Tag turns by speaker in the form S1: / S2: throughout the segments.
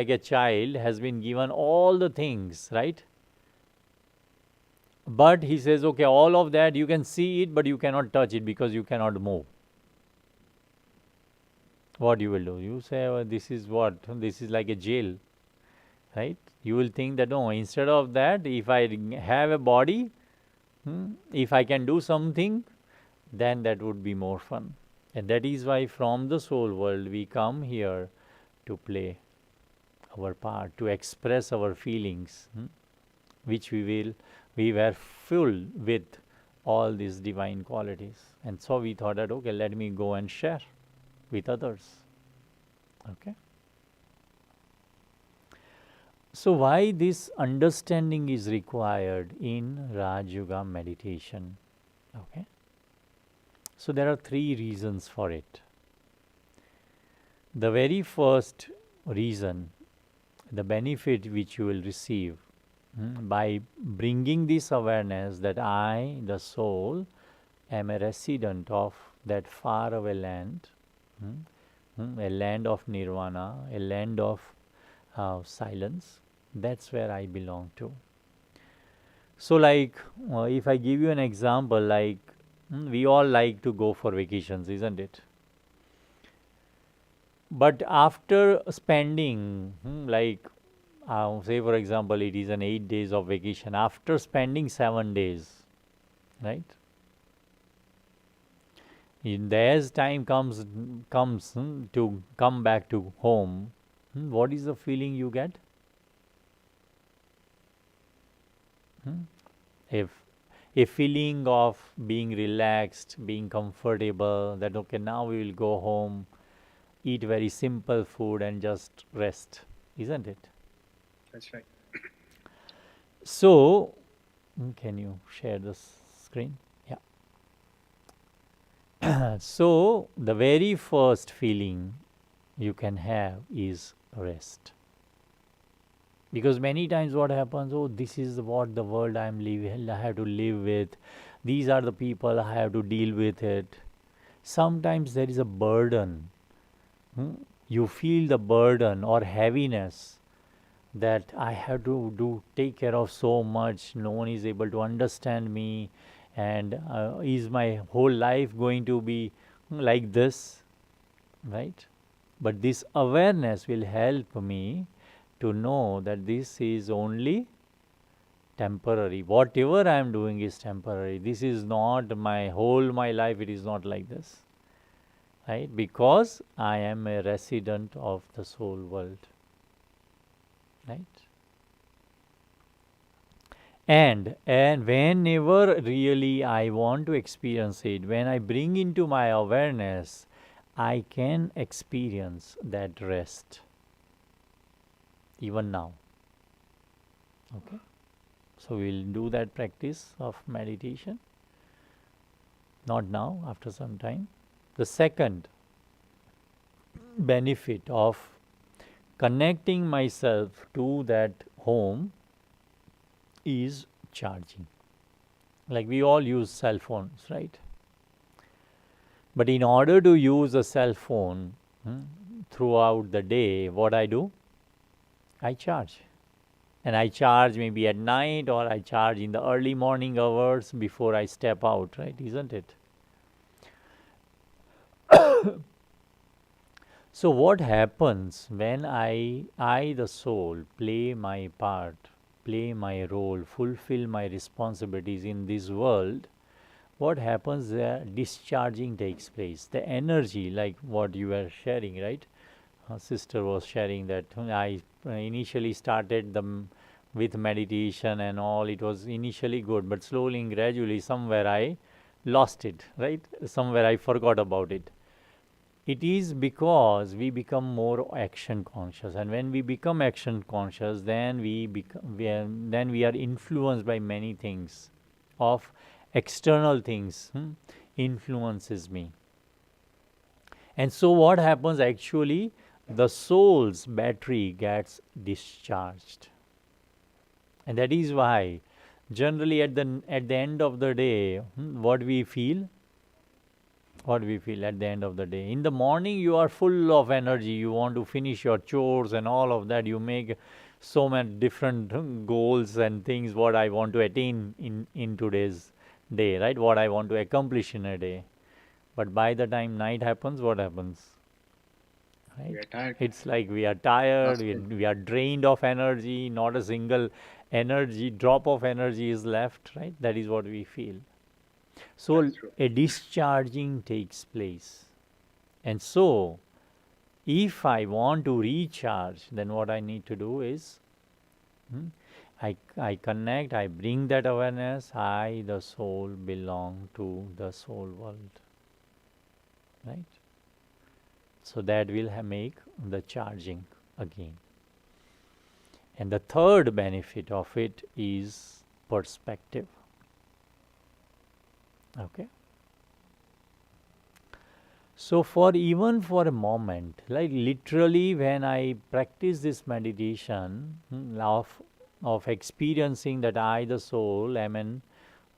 S1: like a child has been given all the things, right? But he says, okay, all of that you can see it, but you cannot touch it because you cannot move. What you will do? You say, oh, this is what? This is like a jail, right? You will think that, no, instead of that, if I have a body, if I can do something, then that would be more fun. And that is why from the soul world we come here to play our part, to express our feelings, which we were full with all these divine qualities. And so we thought that, okay, let me go and share with others. Okay. So why this understanding is required in Raj Yoga meditation? Okay. So there are three reasons for it. The very first reason, the benefit which you will receive by bringing this awareness that I, the soul, am a resident of that faraway land, a land of nirvana, a land of silence. That's where I belong to. So, like, if I give you an example, like, we all like to go for vacations, isn't it? But after spending, like, say for example, it is an 8 days of vacation. After spending 7 days, right? As time comes to come back to home, what is the feeling you get? If a feeling of being relaxed, being comfortable, that okay, now we will go home, eat very simple food and just rest, isn't it?
S2: That's right.
S1: So, can you share the screen? Yeah. So, the very first feeling you can have is rest. Because many times what happens, oh, this is what the world I'm living, I have to live with. These are the people I have to deal with it. Sometimes there is a burden. You feel the burden or heaviness that I have to do take care of so much. No one is able to understand me, and is my whole life going to be like this, right? But this awareness will help me to know that this is only temporary. Whatever I am doing is temporary. This is not my life. It is not like this, right? Because I am a resident of the soul world, right? And whenever really I want to experience it, when I bring into my awareness, I can experience that rest even now. Okay. So we'll do that practice of meditation. Not now, after some time. The second benefit of connecting myself to that home is charging. Like we all use cell phones, right? But in order to use a cell phone throughout the day, what I do? I charge. And I charge maybe at night or I charge in the early morning hours before I step out, right? Isn't it? So what happens when I the soul, play my part, play my role, fulfill my responsibilities in this world? What happens there? Discharging takes place. The energy, like what you were sharing, right? Sister was sharing that I initially started with meditation and all. It was initially good, but slowly and gradually, somewhere I lost it, right? Somewhere I forgot about it. It is because we become more action conscious, and when we become action conscious, then then we are influenced by many things, of external things influences me. And so what happens actually, the soul's battery gets discharged. And that is why generally at the end of the day, what we feel? What we feel at the end of the day. In the morning, you are full of energy. You want to finish your chores and all of that. You make so many different goals and things what I want to attain in today's day, right? What I want to accomplish in a day. But by the time night happens, what happens?
S2: We
S1: Right?
S2: are tired.
S1: It's like we are tired,
S2: Exhausted.
S1: we are drained of energy, not a single energy, drop of energy is left, right? That is what we feel. So
S2: That's true.
S1: a discharging takes place. And so, if I want to recharge, then what I need to do is I connect, I bring that awareness, I, the soul, belong to the soul world, right? So that will make the charging again. And the third benefit of it is perspective. Okay. So for even for a moment, like literally when I practice this meditation of experiencing that I, the soul, am an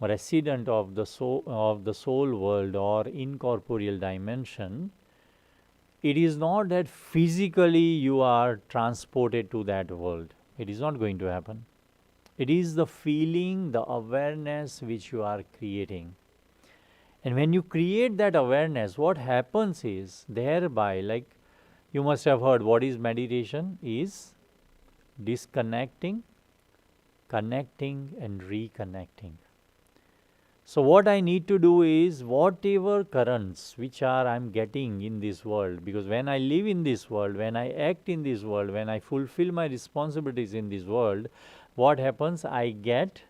S1: resident of the soul world or incorporeal dimension, it is not that physically you are transported to that world. It is not going to happen. It is the feeling, the awareness which you are creating. And when you create that awareness, what happens is thereby, like you must have heard, what is meditation? Is disconnecting, connecting, and reconnecting. So what I need to do is whatever currents which are I'm getting in this world, because when I live in this world, when I act in this world, when I fulfill my responsibilities in this world, what happens? I get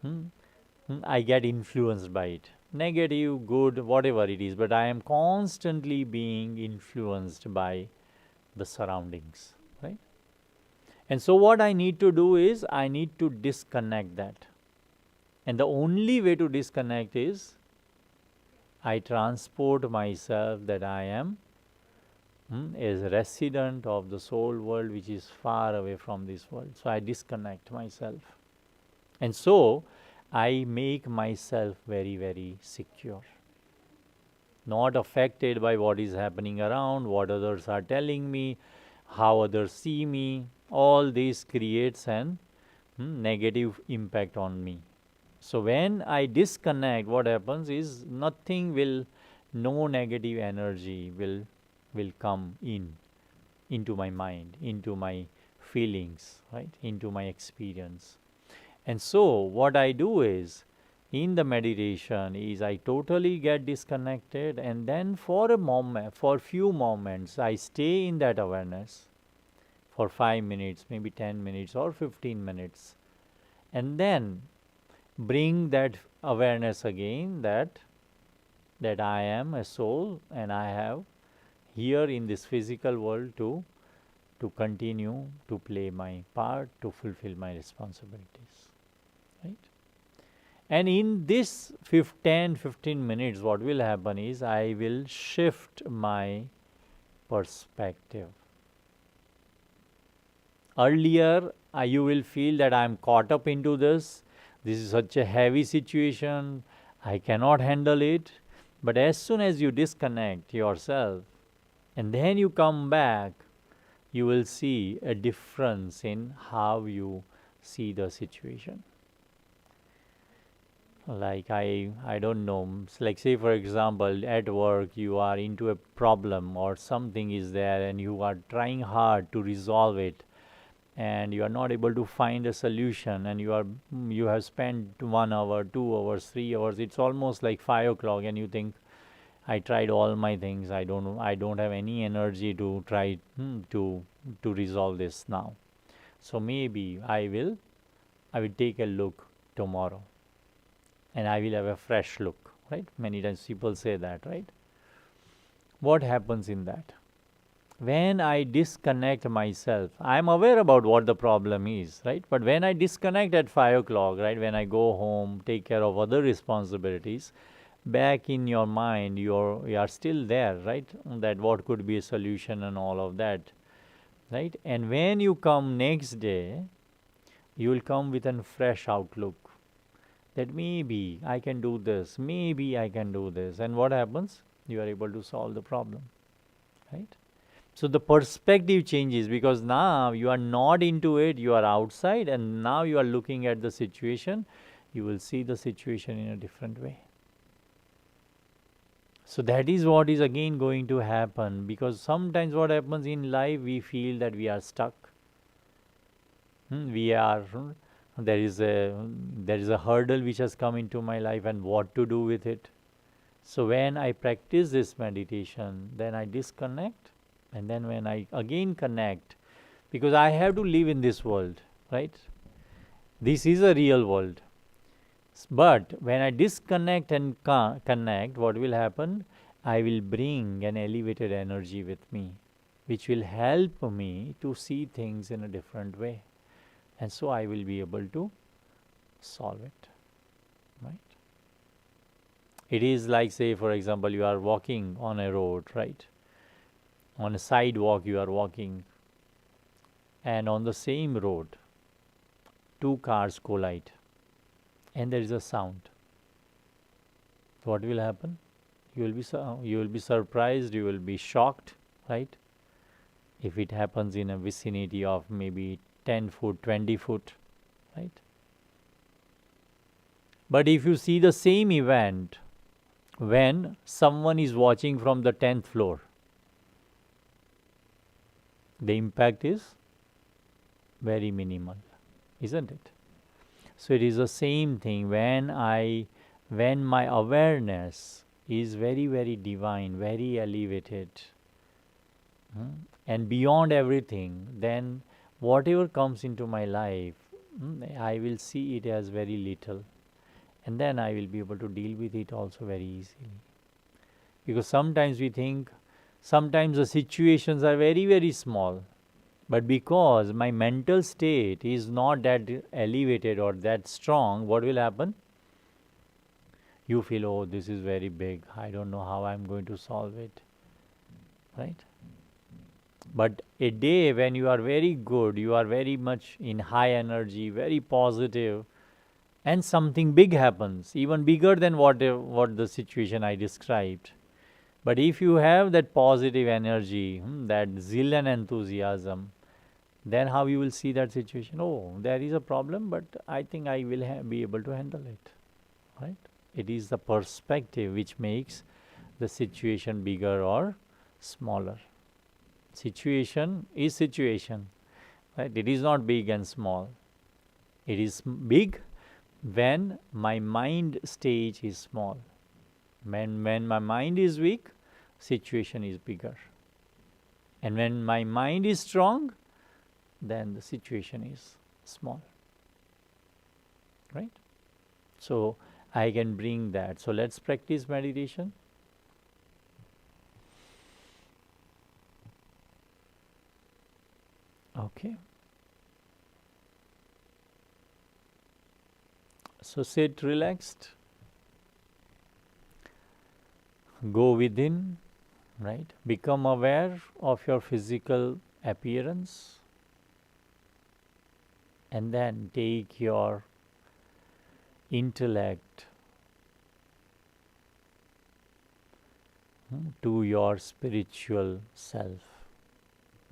S1: influenced by it. Negative, good, whatever it is, but I am constantly being influenced by the surroundings, right? And so what I need to do is I need to disconnect that. And the only way to disconnect is I transport myself that I am as a resident of the soul world which is far away from this world. So I disconnect myself. And so I make myself very, very secure. Not affected by what is happening around, what others are telling me, how others see me. All this creates an negative impact on me. So when I disconnect, what happens is nothing will, no negative energy will come into my mind, into my feelings, right, into my experience. And so what I do is in the meditation is I totally get disconnected, and then for a moment, for few moments, I stay in that awareness for 5 minutes, maybe 10 minutes or 15 minutes, and then bring that awareness again that I am a soul and I have here in this physical world to continue to play my part, to fulfill my responsibilities, right? And in this 15 minutes, what will happen is I will shift my perspective. Earlier, you will feel that I am caught up into this. This is such a heavy situation. I cannot handle it. But as soon as you disconnect yourself and then you come back, you will see a difference in how you see the situation. Like I don't know, like say for example at work you are into a problem or something is there and you are trying hard to resolve it, and you are not able to find a solution, and you have spent 1 hour, 2 hours, 3 hours, it's almost like 5 o'clock, and you think I tried all my things, I don't have any energy to try to resolve this now. So maybe I will take a look tomorrow and I will have a fresh look, right? Many times people say that, right? What happens in that? When I disconnect myself, I'm aware about what the problem is, right? But when I disconnect at 5 o'clock, right, when I go home, take care of other responsibilities, back in your mind, you are still there, right? That what could be a solution and all of that, right? And when you come next day, you will come with a fresh outlook. that maybe I can do this, maybe I can do this. And what happens? You are able to solve the problem, right? So the perspective changes because now you are not into it, you are outside, and now you are looking at the situation. You will see the situation in a different way. So that is what is again going to happen, because sometimes what happens in life, we feel that we are stuck. We are there is a hurdle which has come into my life, and what to do with it. So when I practice this meditation, then I disconnect, and then when I again connect, because I have to live in this world, right? This is a real world. But when I disconnect and connect, what will happen? I will bring an elevated energy with me, which will help me to see things in a different way. And so I will be able to solve it, right? It is like, say, for example, you are walking on a road, right? On a sidewalk, you are walking, and on the same road, two cars collide, and there is a sound. What will happen? You will be surprised, you will be shocked, right? If it happens in a vicinity of maybe 10 foot, 20 foot, right? But if you see the same event when someone is watching from the 10th floor, the impact is very minimal, isn't it? So it is the same thing when my awareness is very, very divine, very elevated, and beyond everything, then whatever comes into my life, I will see it as very little, and then I will be able to deal with it also very easily. Because sometimes we think, sometimes the situations are very, very small, but because my mental state is not that elevated or that strong, what will happen? You feel, oh, this is very big, I don't know how I'm going to solve it, right? But a day when you are very good, you are very much in high energy, very positive, and something big happens, even bigger than what the situation I described. But if you have that positive energy, that zeal and enthusiasm, then how you will see that situation? Oh, there is a problem, but I think I will be able to handle it, right? It is the perspective which makes the situation bigger or smaller. Situation is situation, right? It is not big and small. It is big when my mind stage is small. When my mind is weak, situation is bigger. And when my mind is strong, then the situation is small, right? So I can bring that. So let's practice meditation. Okay. So sit relaxed. Go within, right? Become aware of your physical appearance, and then take your intellect to your spiritual self,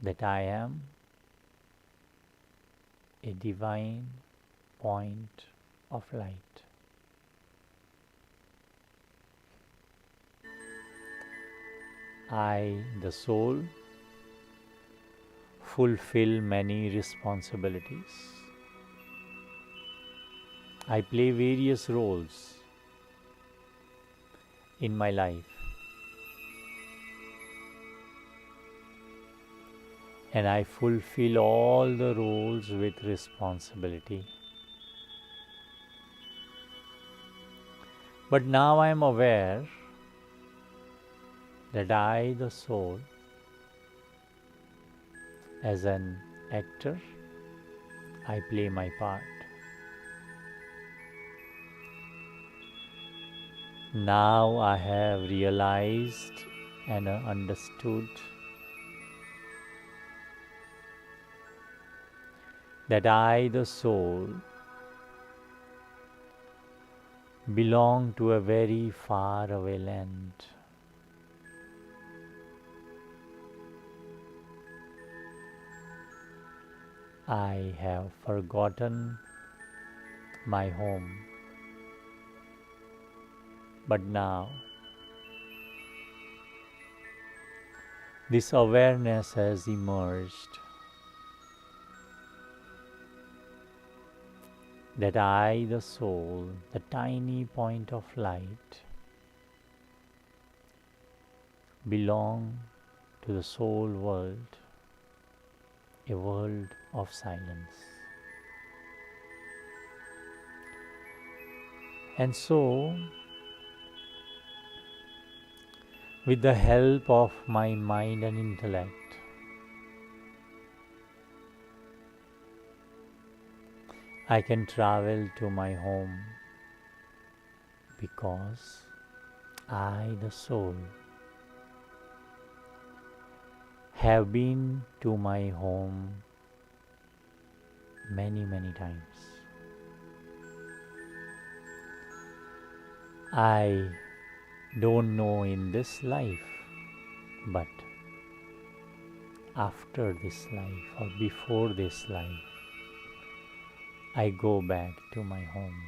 S1: that I am a divine point of light. I, the soul, fulfill many responsibilities. I play various roles in my life, and I fulfill all the roles with responsibility. But now I am aware that I, the soul, as an actor, I play my part. Now I have realized and understood that I, the soul, belong to a very far away land. I have forgotten my home, but now this awareness has emerged that I, the soul, the tiny point of light, belong to the soul world, a world of silence. And so, with the help of my mind and intellect, I can travel to my home because I, the soul, have been to my home many, many times. I don't know in this life, but after this life or before this life, I go back to my home.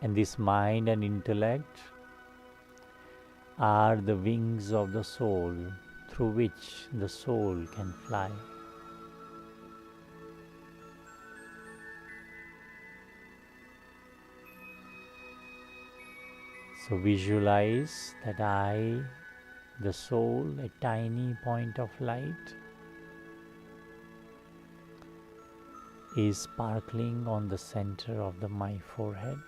S1: And this mind and intellect are the wings of the soul through which the soul can fly. So visualize that I, the soul, a tiny point of light, is sparkling on the center of my forehead.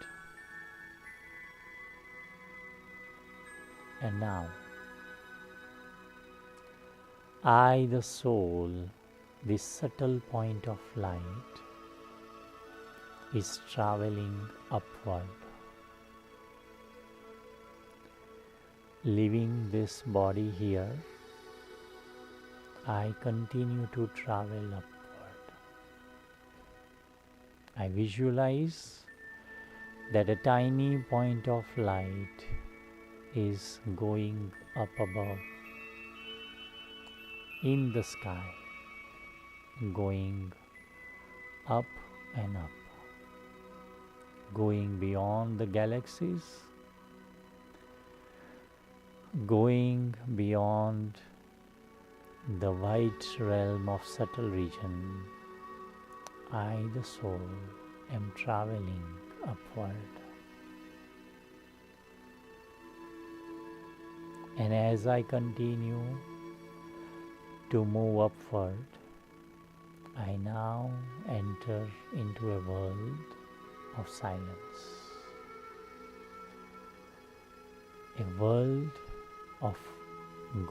S1: And now, I, the soul, this subtle point of light, is traveling upward, leaving this body here. I continue to travel upward. I visualize that a tiny point of light is going up above in the sky, going up and up, going beyond the galaxies, going beyond the wide realm of subtle region. I, the soul, am traveling upward. And as I continue to move upward, I now enter into a world of silence, a world of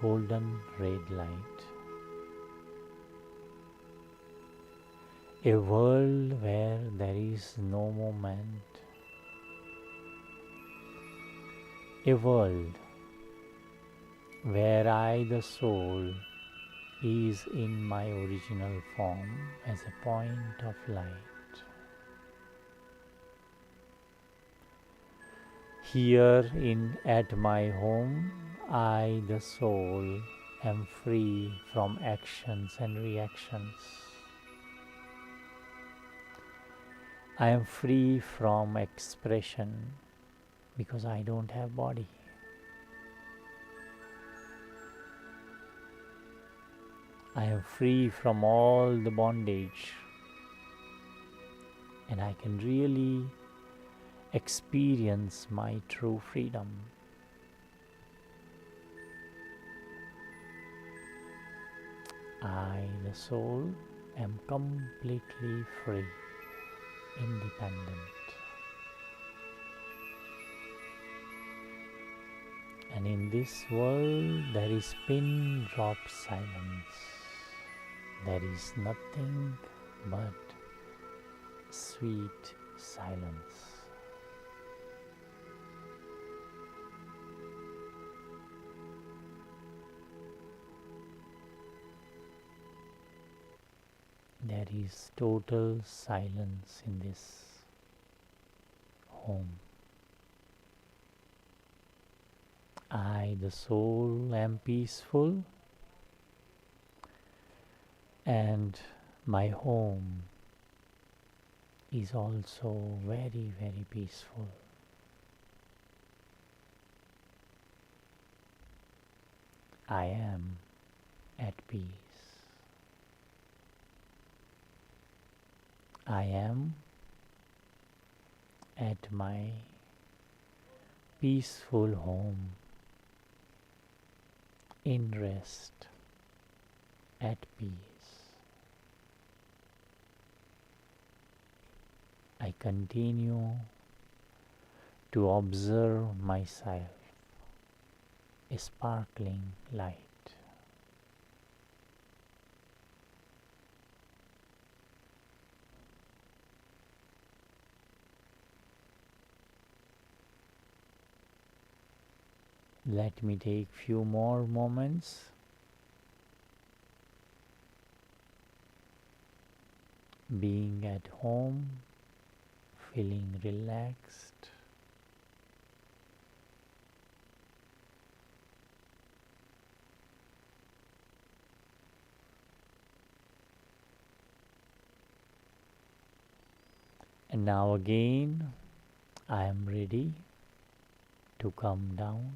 S1: golden red light, a world where there is no moment, a world where I, the soul, is in my original form as a point of light. Here at my home, I, the soul, am free from actions and reactions. I am free from expression because I don't have body. I am free from all the bondage, and I can really experience my true freedom. I, the soul, am completely free, independent. And in this world, there is pin drop silence. There is nothing but sweet silence. There is total silence in this home. I, the soul, am peaceful, and my home is also very, very peaceful. I am at peace. I am at my peaceful home, in rest, at peace. I continue to observe myself, a sparkling light. Let me take few more moments being at home, feeling relaxed. And now again, I am ready to come down.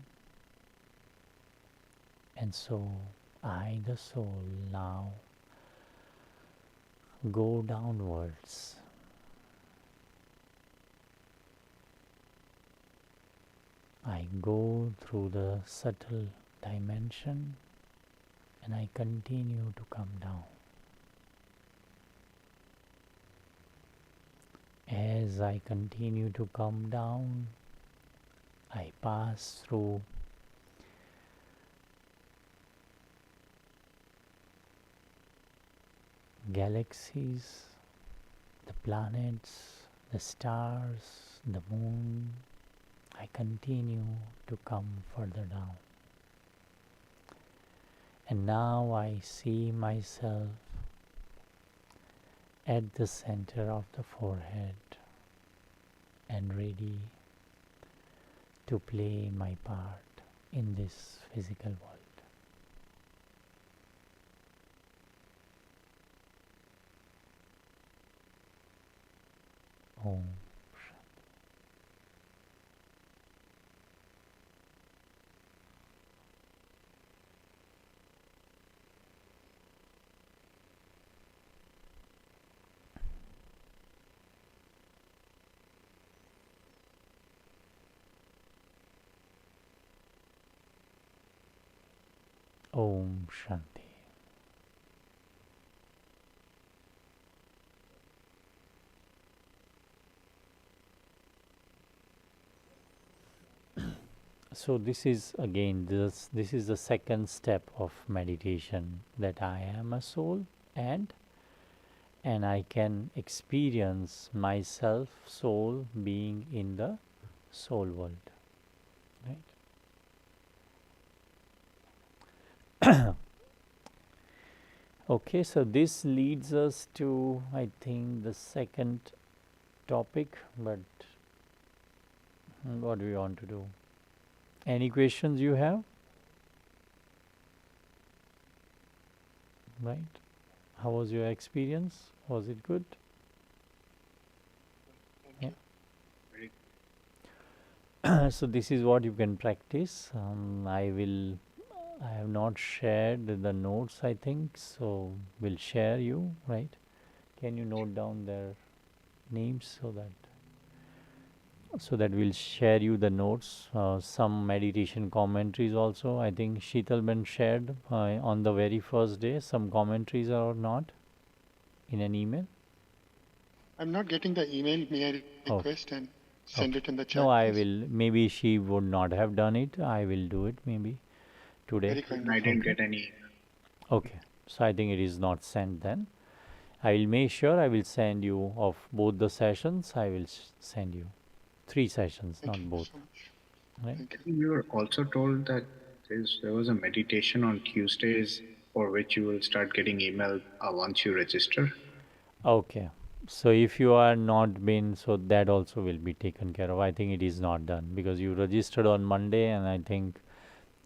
S1: And so I, the soul, now go downwards. I go through the subtle dimension and I continue to come down. As I continue to come down, I pass through galaxies, the planets, the stars, the moon. I continue to come further down. And now I see myself at the center of the forehead and ready to play my part in this physical world. Om Shanti. Om Shanti. So this is again this is the second step of meditation, that I am a soul and I can experience myself, soul, being in the soul world, right? Okay, so this leads us to, I think, the second topic, but what do we want to do? Any questions you have? Right? How was your experience? Was it good?
S2: Thank
S1: Yeah.
S2: you. Very
S1: So this is what you can practice. I have not shared the notes, I think, so we'll share you, right? Can you note down their names so that we'll share you the notes, some meditation commentaries also. I think Sheetalban shared on the very first day some commentaries or not in an email.
S2: I'm not getting the email. May I
S1: Okay.
S2: request and send
S1: Okay.
S2: it in the chat?
S1: No, I
S2: please?
S1: will. Maybe she would not have done it. I will do it maybe today.
S2: Very kind
S3: I
S2: of you.
S3: didn't get any email.
S1: Okay. So I think it is not sent then. I will make sure I will send you of both the sessions. I will send you 3 sessions,
S2: Thank
S1: not
S2: you
S1: both.
S2: so much.
S1: Right?
S2: Thank you.
S3: You were also told that there was a meditation on Tuesdays for which you will start getting email once you register.
S1: Okay. So if you are not been, so that also will be taken care of. I think it is not done because you registered on Monday, and I think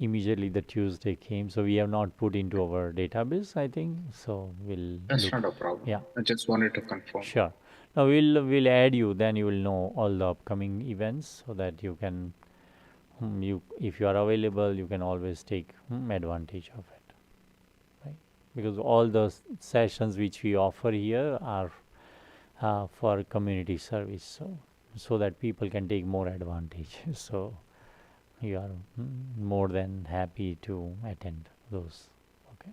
S1: immediately the Tuesday came. So we have not put into our database, I think. So we'll
S3: That's
S1: look.
S3: not a problem.
S1: Yeah,
S3: I just wanted to confirm.
S1: sure. Now we'll add you. Then you will know all the upcoming events so that you can you if you are available, you can always take advantage of it, right? Because all the sessions which we offer here are for community service, so that people can take more advantage. So you are more than happy to attend those. Okay.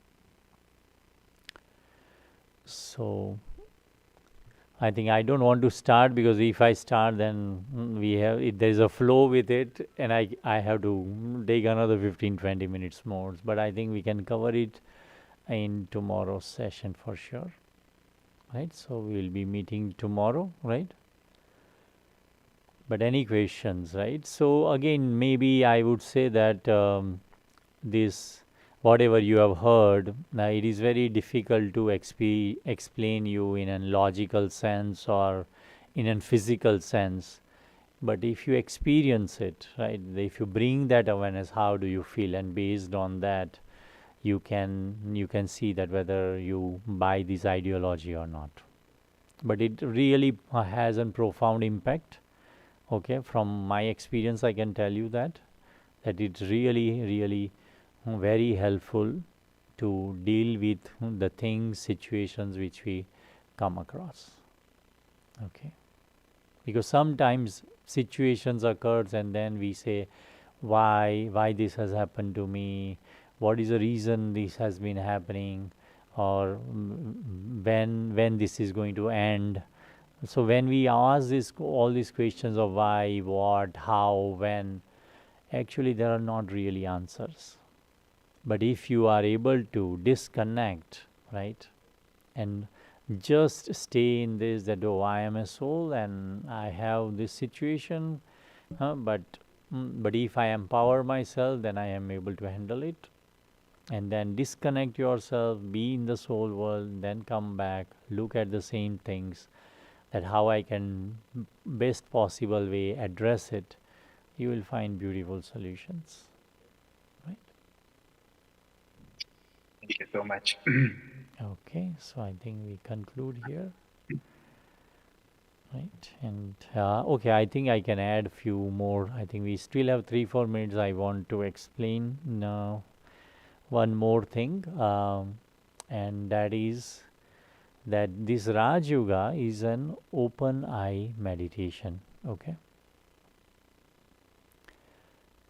S1: So I think I don't want to start because if I start, then we have there's a flow with it, and I have to take another 15-20 minutes more. But I think we can cover it in tomorrow's session for sure, right? So we will be meeting tomorrow, right? But any questions, right? So again, maybe I would say that this whatever you have heard, now it is very difficult to explain you in a logical sense or in a physical sense. But if you experience it, right? If you bring that awareness, how do you feel, and based on that, you can see that whether you buy this ideology or not. But it really has a profound impact. Okay, from my experience, I can tell you that it's really very helpful to deal with the things, situations which we come across. Okay, because sometimes situations occurs and then we say, why this has happened to me, what is the reason this has been happening, or when this is going to end. So when we ask all these questions of why, what, how, when, actually there are not really answers. But if you are able to disconnect, right, and just stay in this, that oh, I am a soul and I have this situation, but if I empower myself, then I am able to handle it. And then disconnect yourself, be in the soul world, then come back, look at the same things, that how I can best possible way address it. You will find beautiful solutions, right?
S3: Thank you so much.
S1: Okay, so I think we conclude here, right? And okay, I think I can add few more. I think we still have 3-4 minutes. I want to explain now one more thing, and that is that this Raj Yoga is an open eye meditation. Okay,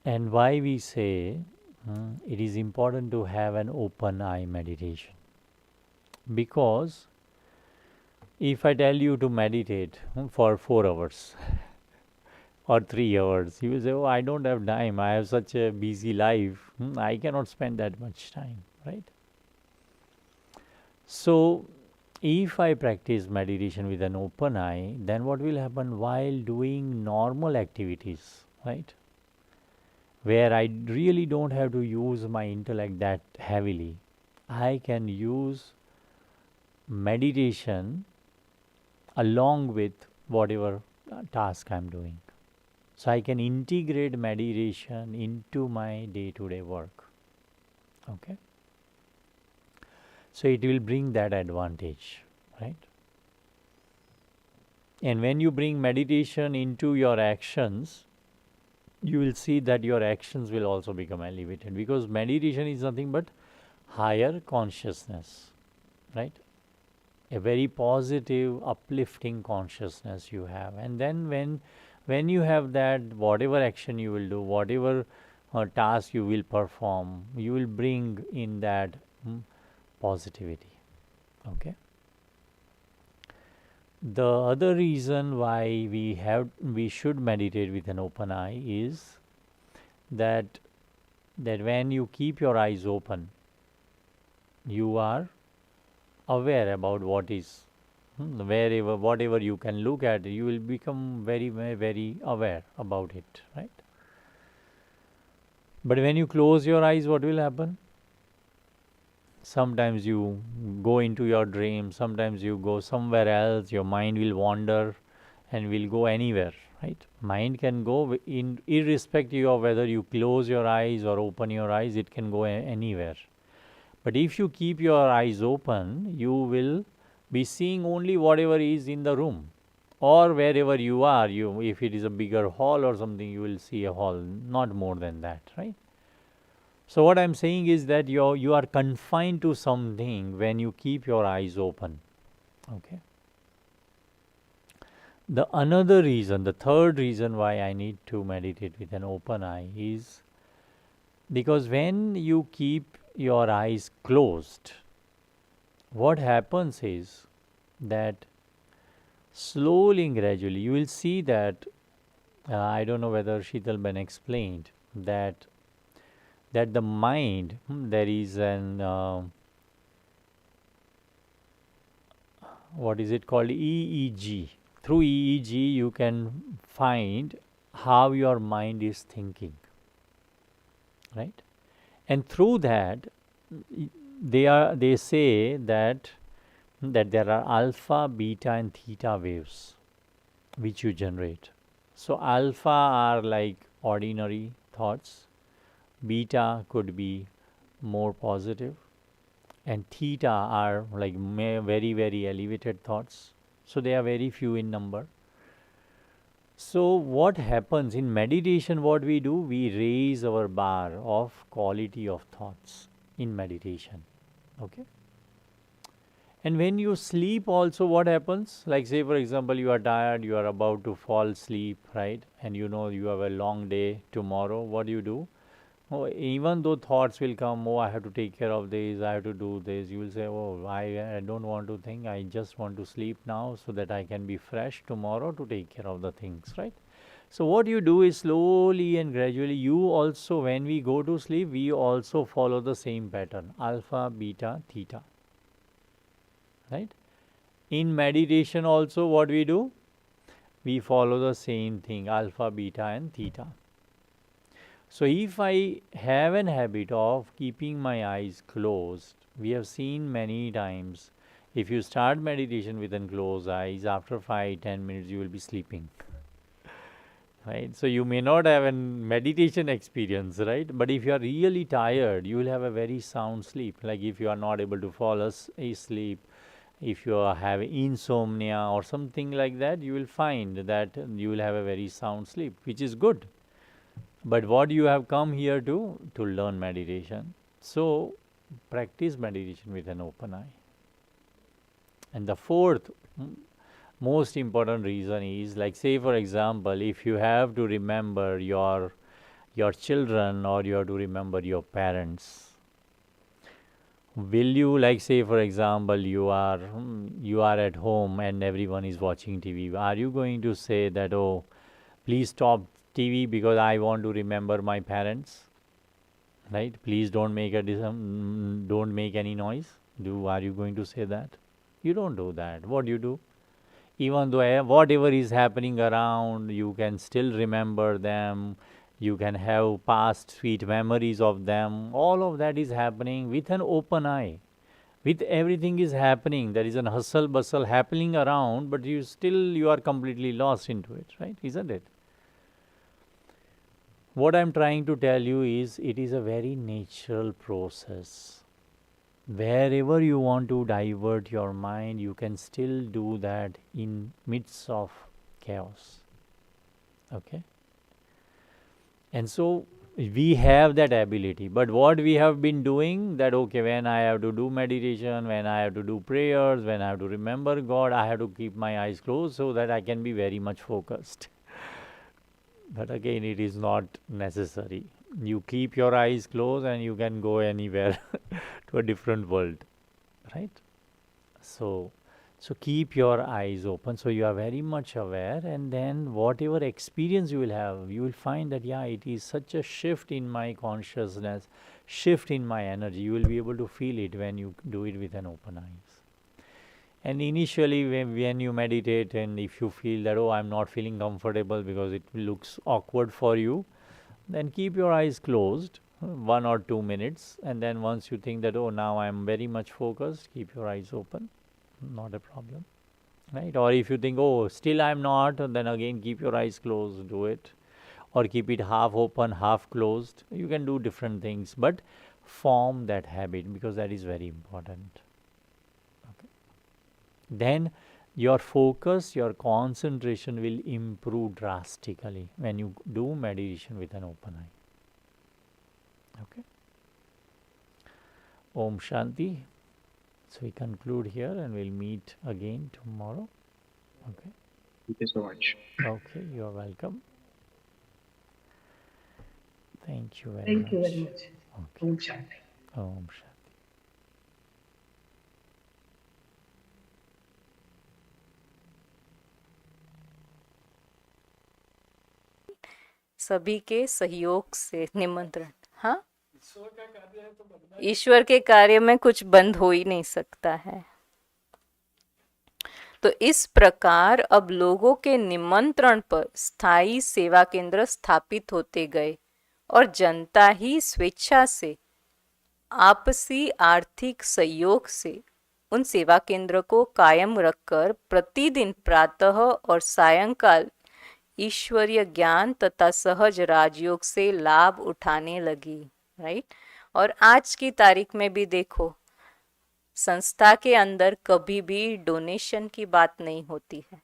S1: and why we say it is important to have an open eye meditation, because if I tell you to meditate for 4 hours or 3 hours, you will say, oh, I don't have time, I have such a busy life, I cannot spend that much time, right? So if I practice meditation with an open eye, then what will happen while doing normal activities, right, where I really don't have to use my intellect that heavily, I can use meditation along with whatever task I'm doing. So I can integrate meditation into my day to day work. Okay. So it will bring that advantage, right? And when you bring meditation into your actions, you will see that your actions will also become elevated, because meditation is nothing but higher consciousness, right? A very positive, uplifting consciousness you have. And then when you have that, whatever action you will do, whatever task you will perform, you will bring in that positivity. Okay. The other reason why we should meditate with an open eye is that when you keep your eyes open, you are aware about what is wherever, whatever you can look at, you will become very aware about it, right? But when you close your eyes, what will happen? Sometimes you go into your dream, sometimes you go somewhere else, your mind will wander and will go anywhere, right? Mind can go in irrespective of whether you close your eyes or open your eyes, it can go anywhere. But if you keep your eyes open, you will be seeing only whatever is in the room or wherever you are. You, if it is a bigger hall or something, you will see a hall, not more than that, right? So what I'm saying is that you are confined to something when you keep your eyes open. Okay. The another reason, the third reason why I need to meditate with an open eye is because when you keep your eyes closed, what happens is that slowly and gradually you will see that I don't know whether Sheetal Ben explained that the mind, there is an what is it called, EEG. Through EEG you can find how your mind is thinking, right? And through that they say that there are alpha, beta and theta waves which you generate. So alpha are like ordinary thoughts, beta could be more positive, and theta are like very very elevated thoughts. So they are very few in number. So what happens in meditation, what we do, we raise our bar of quality of thoughts in meditation. Okay. And when you sleep also, what happens? Like say for example, you are tired, you are about to fall asleep, right? And you know you have a long day tomorrow. What do? Oh, even though thoughts will come, oh, I have to take care of this, I have to do this, you will say, oh, I don't want to think, I just want to sleep now so that I can be fresh tomorrow to take care of the things, right? So, what you do is slowly and gradually, you also, when we go to sleep, we also follow the same pattern, alpha, beta, theta, right? In meditation, also, what we do? We follow the same thing, alpha, beta, and theta. So, if I have an habit of keeping my eyes closed, we have seen many times, if you start meditation with closed eyes, after 5-10 minutes you will be sleeping. Right? So, you may not have a meditation experience, right? But if you are really tired, you will have a very sound sleep. Like if you are not able to fall asleep, if you have insomnia or something like that, you will find that you will have a very sound sleep, which is good. But what you have come here to learn meditation. So practice meditation with an open eye. And the fourth most important reason is, like say for example, if you have to remember your children or you have to remember your parents, will you, like say for example, you are at home and everyone is watching TV, are you going to say that, oh, please stop TV because I want to remember my parents, right? Please don't make don't make any noise. Are you going to say that? You don't do that. What do you do? Even though whatever is happening around, you can still remember them. You can have past sweet memories of them. All of that is happening with an open eye. With everything is happening, there is an hustle bustle happening around, but you are completely lost into it, right? Isn't it? What I'm trying to tell you is it is a very natural process. Wherever you want to divert your mind, you can still do that in midst of chaos. Okay? And so we have that ability. But what we have been doing, that okay, when I have to do meditation, when I have to do prayers, when I have to remember God, I have to keep my eyes closed so that I can be very much focused. But again, it is not necessary. You keep your eyes closed and you can go anywhere to a different world, right? So keep your eyes open so you are very much aware, and then whatever experience you will have, you will find that yeah, it is such a shift in my consciousness, shift in my energy. You will be able to feel it when you do it with an open eyes. And initially, when you meditate, and if you feel that, oh, I'm not feeling comfortable because it looks awkward for you, then keep your eyes closed. 1 or 2 minutes, and then once you think that, oh, now I am very much focused, keep your eyes open, not a problem, right? Or if you think, oh, still I am not, then again keep your eyes closed, do it, or keep it half open, half closed. You can do different things, but form that habit, because that is very important. Okay. Then your focus, your concentration will improve drastically when you do meditation with an open eye. Okay. Om Shanti. So we conclude here and we'll meet again tomorrow. Okay.
S3: Thank you so much.
S1: Okay, you are welcome. Thank you very
S4: Thank
S1: much.
S4: you very much.
S1: Okay.
S4: Om Shanti.
S1: Om Shanti.
S5: सभी के सहयोग से निमंत्रण। हाँ, ईश्वर के कार्य में कुछ बंद हो ही नहीं सकता है। तो इस प्रकार अब लोगों के निमंत्रण पर स्थायी सेवा केंद्र स्थापित होते गए और जनता ही स्वेच्छा से आपसी आर्थिक सहयोग से उन सेवा केंद्र को कायम रखकर प्रतिदिन प्रातः और सायंकाल ईश्वरीय ज्ञान तथा सहज राजयोग से लाभ उठाने लगी, राइट। और आज की तारीख में भी देखो, संस्था के अंदर कभी भी डोनेशन की बात नहीं होती है।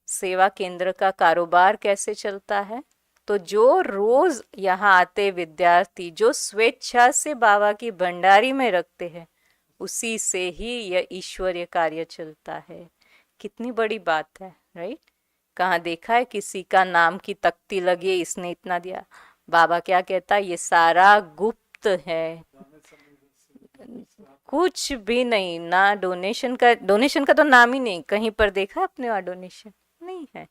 S5: सेवा केंद्र का कारोबार कैसे चलता है? तो जो रोज यहाँ आते विद्यार्थी जो स्वेच्छा से बाबा की भंडारी में रखते हैं, उसी से ही यह ईश्वरीय कार्य चलता है। कितनी बड़ी बात है, राइट। कहाँ देखा है किसी का नाम की तख्ती लगी है, इसने इतना दिया? बाबा क्या कहता है, ये सारा गुप्त है, कुछ भी नहीं। ना डोनेशन का तो नाम ही नहीं कहीं पर देखा अपने वहाँ, डोनेशन नहीं है।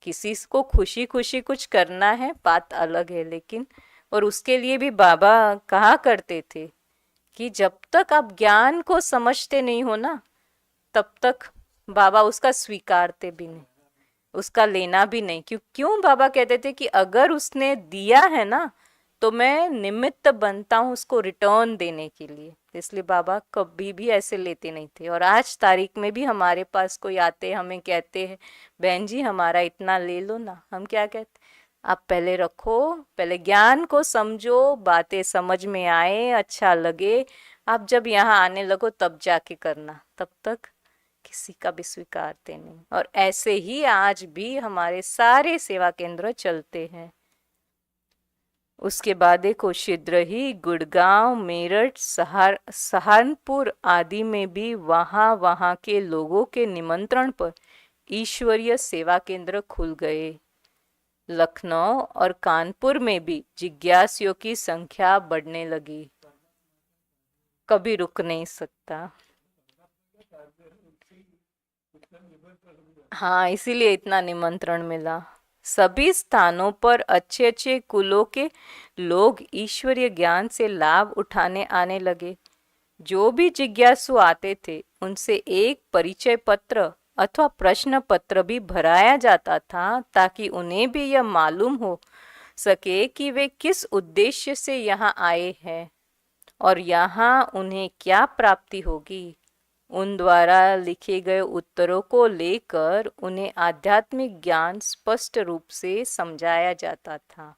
S5: किसी को खुशी खुशी कुछ करना है, बात अलग है, लेकिन और उसके लिए भी बाबा कहा करते थे कि जब तक आप ज्ञान को समझते नहीं हो ना, तब तक बाबा उसका स्वीकारते भी नहीं, उसका लेना भी नहीं। क्यों बाबा कहते थे कि अगर उसने दिया है ना, तो मैं निमित्त बनता हूँ उसको रिटर्न देने के लिए। इसलिए बाबा कभी भी ऐसे लेते नहीं थे। और आज तारीख में भी हमारे पास कोई आते हमें कहते हैं, बहन जी हमारा इतना ले लो ना, हम क्या कहते, आप पहले रखो, पहले ज्ञान को समझो, बातें समझ में आए, अच्छा लगे, आप जब यहाँ आने लगो तब जाके करना, तब तक किसी का भी स्वीकारते नहीं। और ऐसे ही आज भी हमारे सारे सेवा केंद्र चलते हैं। उसके बाद देखो, शीघ्र ही गुड़गांव, मेरठ, सहारनपुर आदि में भी वहाँ के लोगों के निमंत्रण पर ईश्वरीय सेवा केंद्र खुल गए। लखनऊ और कानपुर में भी जिज्ञासियों की संख्या बढ़ने लगी। कभी रुक नहीं सकता। हाँ, इसीलिए इतना निमंत्रण मिला। सभी स्थानों पर अच्छे अच्छे कुलों के लोग ईश्वरीय ज्ञान से लाभ उठाने आने लगे। जो भी जिज्ञासु आते थे, उनसे एक परिचय पत्र अथवा प्रश्न पत्र भी भराया जाता था, ताकि उन्हें भी यह मालूम हो सके कि वे किस उद्देश्य से यहाँ आए हैं और यहाँ उन्हें क्या प्राप्ति होगी। उन द्वारा लिखे गए उत्तरों को लेकर उन्हें आध्यात्मिक ज्ञान स्पष्ट रूप से समझाया जाता था।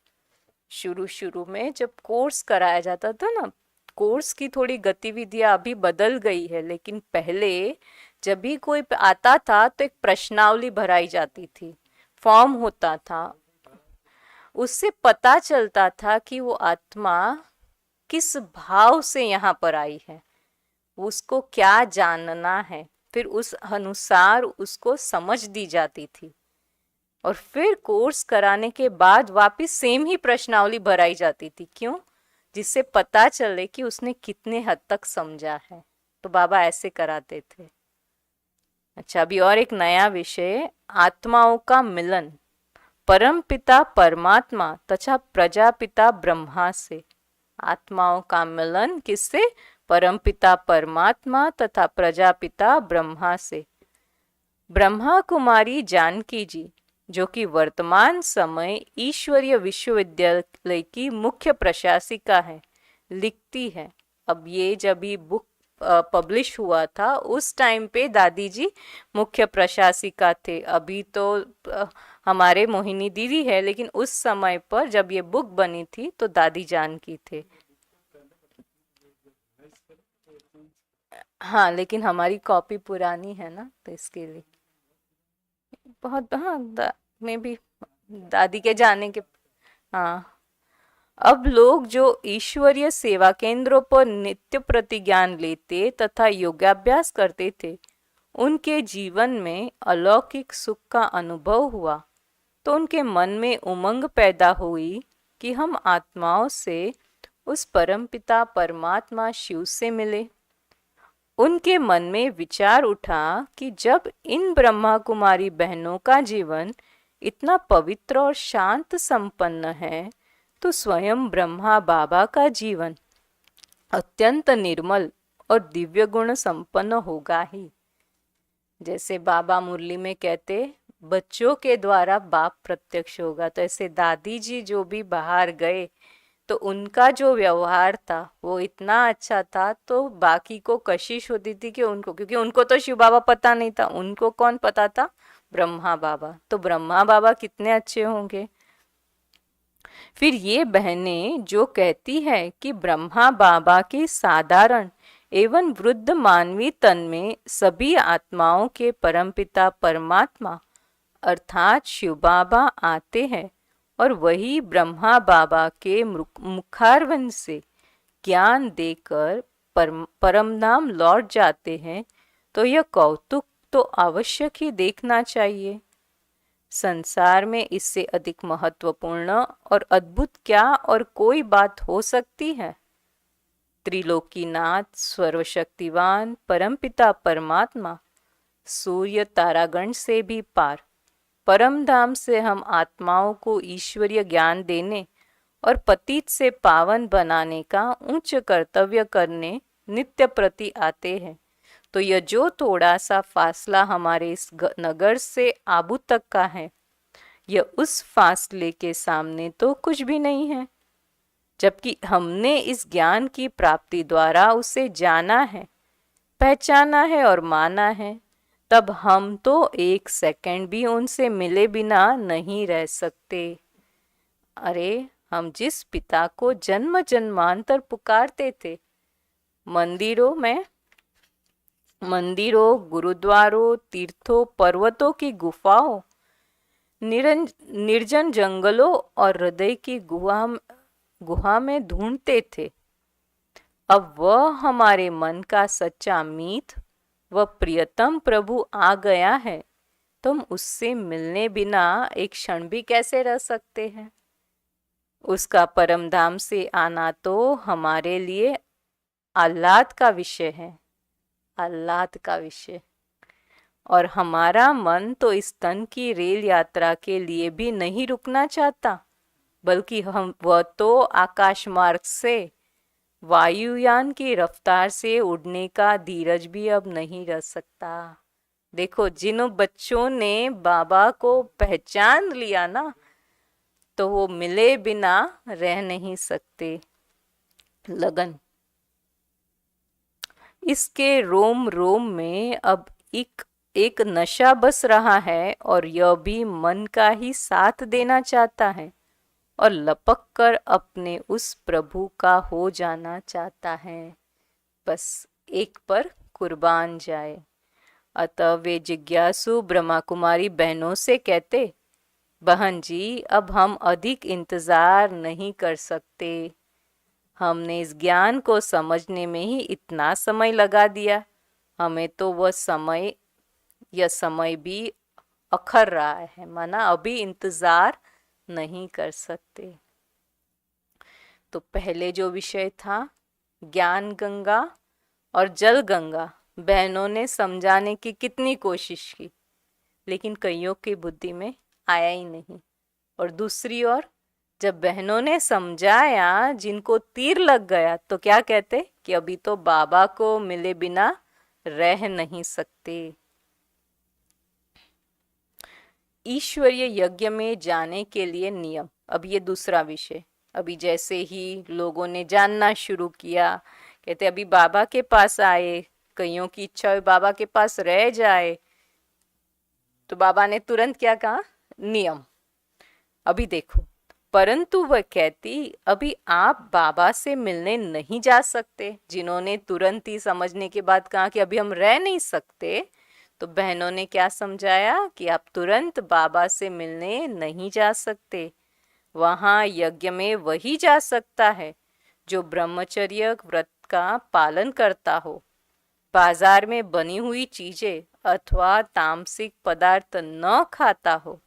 S5: शुरू में जब कोर्स कराया जाता था ना, कोर्स की थोड़ी गतिविधियां अभी बदल गई है, लेकिन पहले जब भी कोई आता था तो एक प्रश्नावली भराई जाती थी, फॉर्म होता था, उससे पता चलता था कि वो आत्मा किस भाव से यहाँ पर आई है, उसको क्या जानना है। फिर उस अनुसार उसको समझ दी जाती थी। और फिर कोर्स कराने के बाद वापस सेम ही प्रश्नावली भराई जाती थी। क्यों? जिससे पता चले कि उसने कितने हद तक समझा है। तो बाबा ऐसे कराते थे। अच्छा, अभी और एक नया विषय, आत्माओं का मिलन परमपिता परमात्मा तथा प्रजापिता ब्रह्मा से। आत्माओं का मिलन किससे? परमपिता परमात्मा तथा प्रजापिता ब्रह्मा से। ब्रह्मा कुमारी जानकी जी जो कि वर्तमान समय ईश्वरीय विश्वविद्यालय की मुख्य प्रशासिका है, लिखती है। अब ये जब भी बुक पब्लिश हुआ था उस टाइम पे दादी जी मुख्य प्रशासिका थे। अभी तो हमारे मोहिनी दीदी है, लेकिन उस समय पर जब ये बुक बनी थी तो दादी जान की थे। हाँ, लेकिन हमारी कॉपी पुरानी है ना, तो इसके लिए बहुत, हाँ, में भी दादी के जाने के, हाँ। अब लोग जो ईश्वरीय सेवा केंद्रों पर नित्य प्रतिज्ञान लेते तथा योगाभ्यास करते थे, उनके जीवन में अलौकिक सुख का अनुभव हुआ, तो उनके मन में उमंग पैदा हुई कि हम आत्माओं से उस परमपिता परमात्मा शिव से मिले। उनके मन में विचार उठा कि जब इन ब्रह्मा कुमारी बहनों का जीवन इतना पवित्र और शांत संपन्न है, तो स्वयं ब्रह्मा बाबा का जीवन अत्यंत निर्मल और दिव्य गुण संपन्न होगा ही। जैसे बाबा मुरली में कहते, बच्चों के द्वारा बाप प्रत्यक्ष होगा, तो ऐसे दादी जी जो भी बाहर गए तो उनका जो व्यवहार था वो इतना अच्छा था, तो बाकी को कशिश होती थी कि उनको, क्योंकि उनको तो शिव बाबा पता नहीं था, उनको कौन पता था? ब्रह्मा बाबा। तो ब्रह्मा बाबा कितने अच्छे होंगे। फिर ये बहनें जो कहती है कि ब्रह्मा बाबा के साधारण एवं वृद्ध मानवी तन में सभी आत्माओं के परमपिता परमात्मा अर्थात शिव बाबा आते हैं और वही ब्रह्मा बाबा के मुखारविंद से ज्ञान देकर परम धाम लौट जाते हैं, तो यह कौतुक तो आवश्यक ही देखना चाहिए। संसार में इससे अधिक महत्वपूर्ण और अद्भुत क्या और कोई बात हो सकती है? त्रिलोकीनाथ सर्वशक्तिवान परमपिता परमात्मा सूर्य तारागण से भी पार परम धाम से हम आत्माओं को ईश्वरीय ज्ञान देने और पतित से पावन बनाने का उच्च कर्तव्य करने नित्य प्रति आते हैं। तो यह जो थोड़ा सा फासला हमारे इस नगर से आबू तक का है, यह उस फासले के सामने तो कुछ भी नहीं है। जबकि हमने इस ज्ञान की प्राप्ति द्वारा उसे जाना है, पहचाना है और माना है, तब हम तो एक सेकंड भी उनसे मिले बिना नहीं रह सकते। अरे, हम जिस पिता को जन्म जन्मांतर पुकारते थे, मंदिरों, गुरुद्वारों, तीर्थों, पर्वतों की गुफाओं, निर्जन जंगलों और हृदय की गुहा में ढूंढते थे, अब वह हमारे मन का सच्चा मीत व प्रियतम प्रभु आ गया है, तुम उससे मिलने बिना एक क्षण भी कैसे रह सकते हैं? उसका परम धाम से आना तो हमारे लिए आह्लाद का विषय है, आह्लाद का विषय। और हमारा मन तो इस तन की रेल यात्रा के लिए भी नहीं रुकना चाहता, बल्कि वह तो आकाश मार्ग से वायुयान की रफ्तार से उड़ने का धीरज भी अब नहीं रह सकता। देखो, जिन बच्चों ने बाबा को पहचान लिया ना, तो वो मिले बिना रह नहीं सकते। लगन, इसके रोम रोम में अब एक नशा बस रहा है, और यह भी मन का ही साथ देना चाहता है और लपक कर अपने उस प्रभु का हो जाना चाहता है, बस एक पर कुर्बान जाए। अतः वे जिज्ञासु ब्रह्मा कुमारी बहनों से कहते, बहन जी, अब हम अधिक इंतजार नहीं कर सकते। हमने इस ज्ञान को समझने में ही इतना समय लगा दिया, हमें तो यह समय भी अखर रहा है, माना अभी इंतजार नहीं कर सकते। तो पहले जो विषय था ज्ञान गंगा और जल गंगा, बहनों ने समझाने की कितनी कोशिश की, लेकिन कईयों की बुद्धि में आया ही नहीं। और दूसरी ओर जब बहनों ने समझाया, जिनको तीर लग गया, तो क्या कहते कि अभी तो बाबा को मिले बिना रह नहीं सकते। ईश्वरीय यज्ञ में जाने के लिए नियम। अब ये दूसरा विषय। अभी जैसे ही लोगों ने जानना शुरू किया, कहते अभी बाबा के पास आए, कईयों की इच्छा हुई बाबा के पास रह जाए, तो बाबा ने तुरंत क्या कहा? नियम। अभी देखो, परंतु वह कहती अभी आप बाबा से मिलने नहीं जा सकते। जिन्होंने तुरंत ही समझने के बाद कहा कि अभी हम रह नहीं सकते, तो बहनों ने क्या समझाया कि आप तुरंत बाबा से मिलने नहीं जा सकते। वहां यज्ञ में वही जा सकता है जो ब्रह्मचर्य व्रत का पालन करता हो, बाजार में बनी हुई चीजें अथवा तामसिक पदार्थ न खाता हो,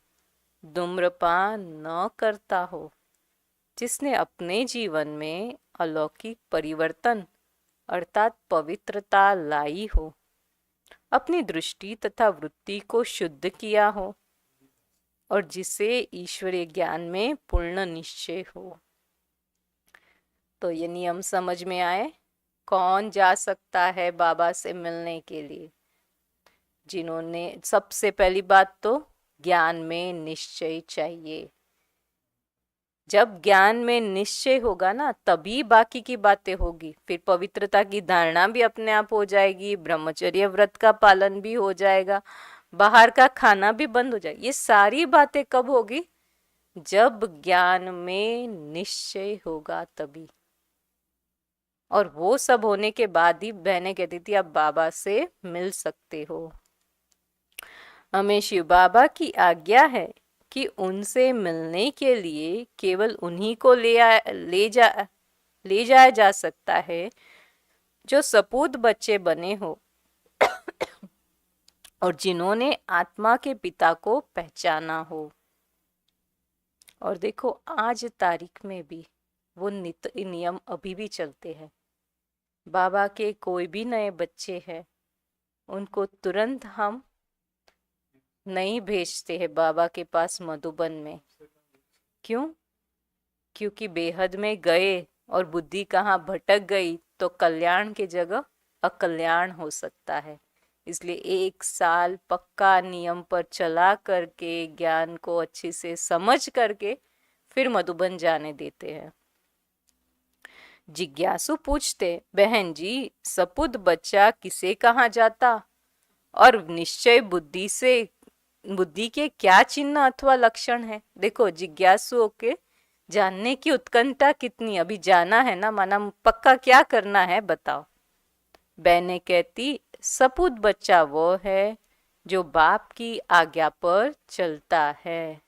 S5: धूम्रपान न करता हो, जिसने अपने जीवन में अलौकिक परिवर्तन अर्थात पवित्रता लाई हो, अपनी दृष्टि तथा वृत्ति को शुद्ध किया हो और जिसे ईश्वरीय ज्ञान में पूर्ण निश्चय हो। तो ये नियम समझ में आए? कौन जा सकता है बाबा से मिलने के लिए? जिन्होंने, सबसे पहली बात तो ज्ञान में निश्चय चाहिए। जब ज्ञान में निश्चय होगा ना, तभी बाकी की बातें होगी। फिर पवित्रता की धारणा भी अपने आप हो जाएगी, ब्रह्मचर्य व्रत का पालन भी हो जाएगा, बाहर का खाना भी बंद हो जाएगा। ये सारी बातें कब होगी? जब ज्ञान में निश्चय होगा तभी। और वो सब होने के बाद ही बहनें कहती थी आप बाबा से मिल सकते हो। हमें शिव बाबा की आज्ञा है कि उनसे मिलने के लिए केवल उन्हीं को ले जाया जा सकता है जो सपूत बच्चे बने हो और जिन्होंने आत्मा के पिता को पहचाना हो। और देखो आज तारीख में भी वो नियम अभी भी चलते हैं। बाबा के कोई भी नए बच्चे हैं, उनको तुरंत हम नहीं भेजते हैं बाबा के पास मधुबन में। क्यों? क्योंकि बेहद में गए और बुद्धि कहाँ भटक गई तो कल्याण की जगह अकल्याण हो सकता है। इसलिए 1 साल पक्का नियम पर चला करके ज्ञान को अच्छे से समझ करके फिर मधुबन जाने देते हैं। जिज्ञासु पूछते, बहन जी सपूत बच्चा किसे कहा जाता और निश्चय बुद्धि के क्या चिन्ह अथवा लक्षण है? देखो जिज्ञासुओं के जानने की उत्कंठा कितनी। अभी जाना है ना, माना पक्का क्या करना है बताओ। बहने कहती सपूत बच्चा वो है जो बाप की आज्ञा पर चलता है।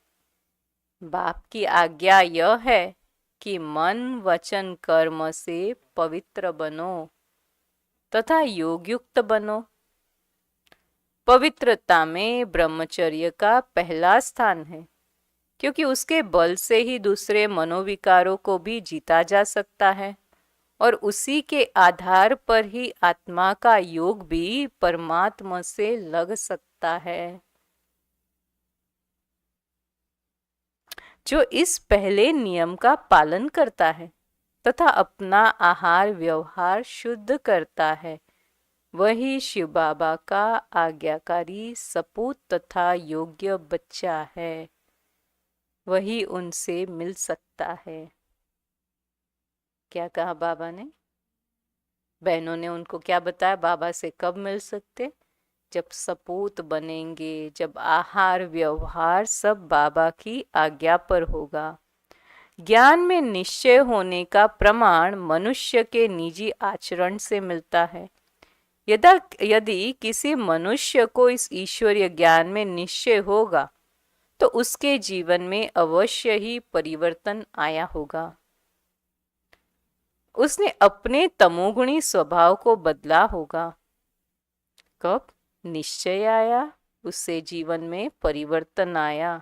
S5: बाप की आज्ञा यह है कि मन वचन कर्म से पवित्र बनो तथा योगयुक्त बनो। पवित्रता में ब्रह्मचर्य का पहला स्थान है, क्योंकि उसके बल से ही दूसरे मनोविकारों को भी जीता जा सकता है और उसी के आधार पर ही आत्मा का योग भी परमात्मा से लग सकता है। जो इस पहले नियम का पालन करता है तथा अपना आहार व्यवहार शुद्ध करता है, वही शिव बाबा का आज्ञाकारी सपूत तथा योग्य बच्चा है। वही उनसे मिल सकता है। क्या कहा बाबा ने? बहनों ने उनको क्या बताया? बाबा से कब मिल सकते? जब सपूत बनेंगे, जब आहार व्यवहार सब बाबा की आज्ञा पर होगा। ज्ञान में निश्चय होने का प्रमाण मनुष्य के निजी आचरण से मिलता है। यदि किसी मनुष्य को इस ईश्वरीय ज्ञान में निश्चय होगा तो उसके जीवन में अवश्य ही परिवर्तन आया होगा। उसने अपने तमोगुणी स्वभाव को बदला होगा। कब निश्चय आया, उससे जीवन में परिवर्तन आया,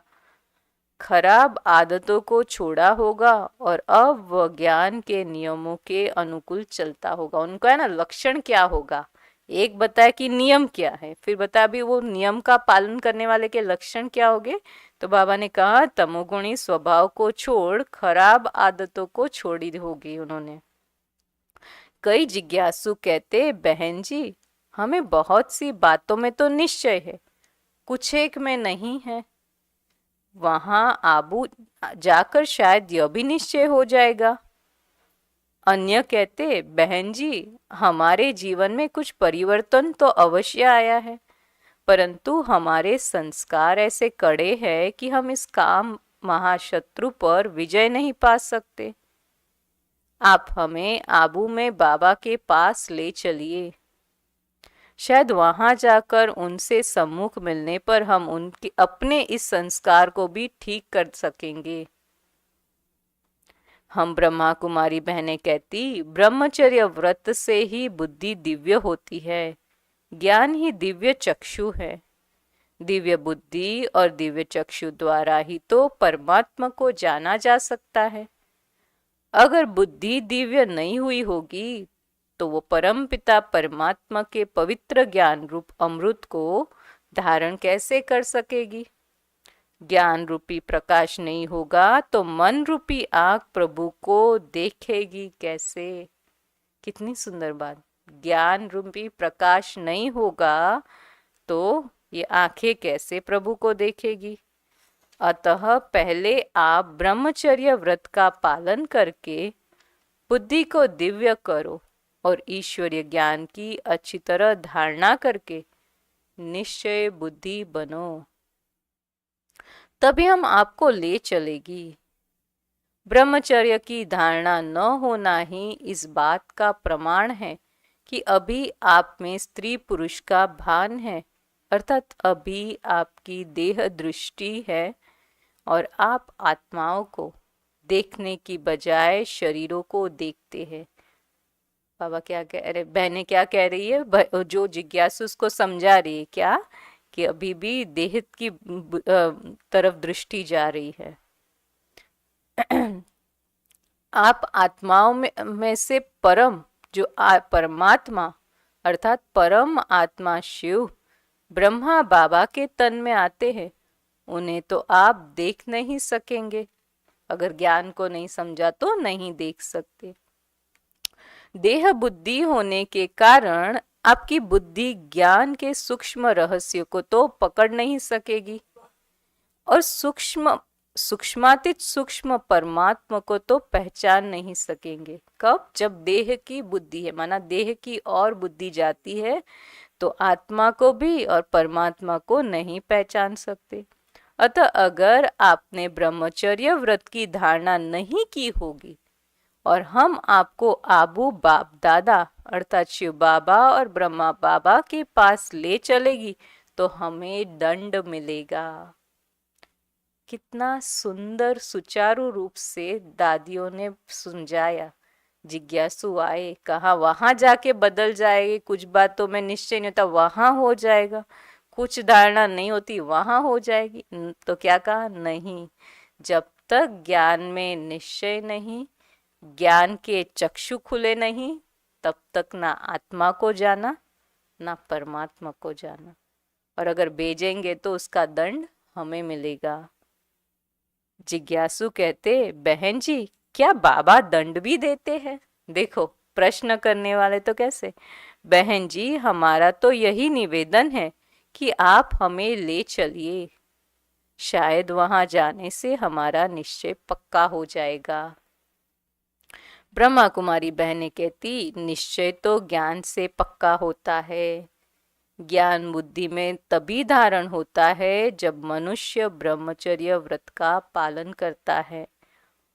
S5: खराब आदतों को छोड़ा होगा और अब वह ज्ञान के नियमों के अनुकूल चलता होगा। उनका है ना लक्षण क्या होगा? एक बताया कि नियम क्या है, फिर बताया भी वो नियम का पालन करने वाले के लक्षण क्या होंगे। तो बाबा ने कहा तमोगुणी स्वभाव को छोड़ खराब आदतों को छोड़ी होगी उन्होंने। कई जिज्ञासु कहते, बहन जी हमें बहुत सी बातों में तो निश्चय है, कुछ एक में नहीं है। वहां आबू जाकर शायद यह भी निश्चय हो जाएगा। अन्य कहते, बहन जी, हमारे जीवन में कुछ परिवर्तन तो अवश्य आया है, परंतु हमारे संस्कार ऐसे कड़े हैं कि हम इस काम महाशत्रु पर विजय नहीं पा सकते। आप हमें आबू में बाबा के पास ले चलिए। शायद वहां जाकर उनसे सम्मुख मिलने पर हम उनके अपने इस संस्कार को भी ठीक कर सकेंगे। हम ब्रह्मा कुमारी बहनें कहती, ब्रह्मचर्य व्रत से ही बुद्धि दिव्य होती है, ज्ञान ही दिव्य चक्षु है। दिव्य बुद्धि और दिव्य चक्षु द्वारा ही तो परमात्मा को जाना जा सकता है। अगर बुद्धि दिव्य नहीं हुई होगी तो वो परम पिता परमात्मा के पवित्र ज्ञान रूप अमृत को धारण कैसे कर सकेगी? ज्ञान रूपी प्रकाश नहीं होगा तो मन रूपी आंख प्रभु को देखेगी कैसे? कितनी सुंदर बात। ज्ञान रूपी प्रकाश नहीं होगा तो ये आंखें कैसे प्रभु को देखेगी? अतः पहले आप ब्रह्मचर्य व्रत का पालन करके बुद्धि को दिव्य करो और ईश्वरीय ज्ञान की अच्छी तरह धारणा करके निश्चय बुद्धि बनो, तभी हम आपको ले चलेगी। ब्रह्मचर्य की धारणा न होना ही इस बात का प्रमाण है कि अभी आप में स्त्री पुरुष का भान है, अर्थात अभी आपकी देह दृष्टि है और आप आत्माओं को देखने की बजाय शरीरों को देखते हैं। बाबा क्या कह रहे, बहनें क्या कह रही है, जो जिज्ञासु उसको समझा रही है क्या कि अभी भी देह की तरफ दृष्टि जा रही है। आप आत्माओं में से परम जो परमात्मा अर्थात परम आत्मा शिव ब्रह्मा बाबा के तन में आते हैं, उन्हें तो आप देख नहीं सकेंगे। अगर ज्ञान को नहीं समझा तो नहीं देख सकते। देह बुद्धि होने के कारण आपकी बुद्धि ज्ञान के सूक्ष्म रहस्य को तो पकड़ नहीं सकेगी और सूक्ष्मातीत सूक्ष्म परमात्मा को तो पहचान नहीं सकेंगे। कब? जब देह की बुद्धि है, माना देह की और बुद्धि जाती है तो आत्मा को भी और परमात्मा को नहीं पहचान सकते। अतः अगर आपने ब्रह्मचर्य व्रत की धारणा नहीं की होगी और हम आपको आबू बाप दादा अर्थात शिव बाबा और ब्रह्मा बाबा के पास ले चलेगी तो हमें दंड मिलेगा। कितना सुंदर सुचारू रूप से दादियों ने समझाया। जिज्ञासु आए, कहा वहां जाके बदल जाएगी, कुछ बातों में निश्चय नहीं होता वहां हो जाएगा, कुछ धारणा नहीं होती वहां हो जाएगी। तो क्या कहा? नहीं, जब तक ज्ञान में निश्चय नहीं, ज्ञान के चक्षु खुले नहीं, तब तक ना आत्मा को जाना ना परमात्मा को जाना, और अगर भेजेंगे तो उसका दंड हमें मिलेगा। जिज्ञासु कहते, बहन जी क्या बाबा दंड भी देते हैं? देखो प्रश्न करने वाले तो कैसे, बहन जी हमारा तो यही निवेदन है कि आप हमें ले चलिए, शायद वहां जाने से हमारा निश्चय पक्का हो जाएगा। ब्रह्मा कुमारी बहनें कहती, निश्चय तो ज्ञान से पक्का होता है। ज्ञान बुद्धि में तभी धारण होता है जब मनुष्य ब्रह्मचर्य व्रत का पालन करता है